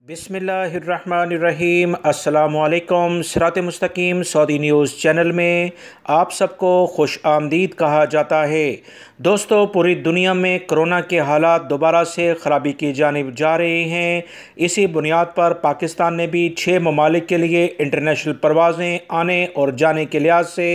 बिस्मिल्लाहिर्रहमानिर्रहीम। अस्सलामुअलैकुम। सिरात मुस्तकीम सऊदी न्यूज़ चैनल में आप सबको खुश आमदीद कहा जाता है। दोस्तों, पूरी दुनिया में कोरोना के हालात दोबारा से ख़राबी की जानिब जा रहे हैं। इसी बुनियाद पर पाकिस्तान ने भी 6 ममालिक के लिए इंटरनेशनल परवाज़ें आने और जाने के लिहाज से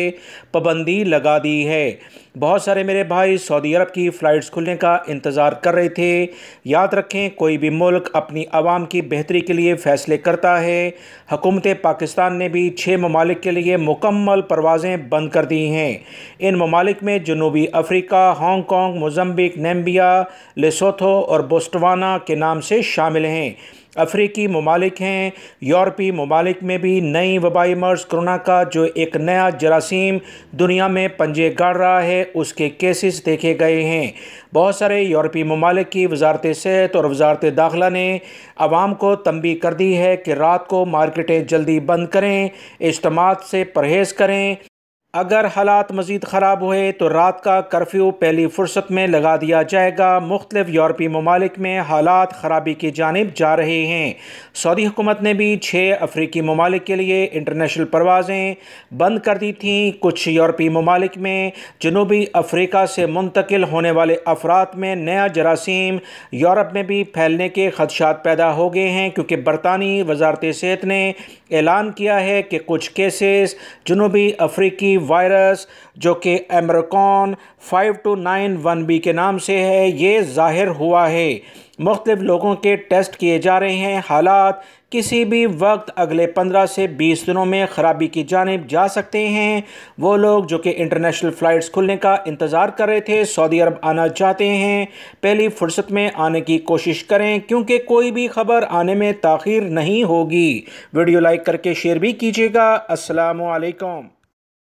पाबंदी लगा दी है। बहुत सारे मेरे भाई सऊदी अरब की फ़्लाइट्स खुलने का इंतज़ार कर रहे थे। याद रखें, कोई भी मुल्क अपनी आवाम की बेहतरी के लिए फ़ैसले करता है। हुकूमत पाकिस्तान ने भी 6 ममालिक के लिए मुकम्मल परवाज़ें बंद कर दी हैं। इन ममालिक में जनूबी Africa, Hong Kong, Mozambique, Namibia, Lesotho और बोत्सवाना के नाम से शामिल हैं। अफ्रीकी ममालिक हैं। यूरोपीय ममालिक में भी नई वबाई मर्ज़ कोरोना का जो एक नया जरासीम दुनिया में पंजे गाड़ रहा है, उसके केसेस देखे गए हैं। बहुत सारे यूरोपीय ममालिक की वजारत सेहत और वजारत दाखिला ने आवाम को तंबीह कर दी है कि रात को मार्केटें जल्दी बंद करें, इज्तिमात से परहेज़ करें। अगर हालात मज़ीद ख़राब हुए तो रात का कर्फ्यू पहली फ़ुर्सत में लगा दिया जाएगा। मुख्तलिफ़ यूरोपीय ममालिक में हालात ख़राबी की जानिब जा रहे हैं। सऊदी हुकूमत ने भी 6 अफ्रीकी ममालिक के लिए इंटरनेशनल परवाज़ें बंद कर दी थीं। कुछ यूरोपीय ममालिक में जनूबी अफ्रीका से मुंतकिल होने वाले अफराद में नया जरासीम यूरोप में भी फैलने के खदशात पैदा हो गए हैं, क्योंकि बरतानी वजारत सेहत ने ऐलान किया है कि कुछ केसेस जनूबी अफ्रीकी वायरस जो कि एमरकॉन 5291B के नाम से है, ये ज़ाहिर हुआ है। मुख्तलिफ लोगों के टेस्ट किए जा रहे हैं। हालात किसी भी वक्त अगले 15 से 20 दिनों में ख़राबी की जानिब जा सकते हैं। वो लोग जो कि इंटरनेशनल फ़्लाइट्स खुलने का इंतज़ार कर रहे थे, सऊदी अरब आना चाहते हैं, पहली फ़ुर्सत में आने की कोशिश करें, क्योंकि कोई भी ख़बर आने में ताख़ीर नहीं होगी। वीडियो लाइक करके शेयर भी कीजिएगा। अस्सलामु अलैकुम।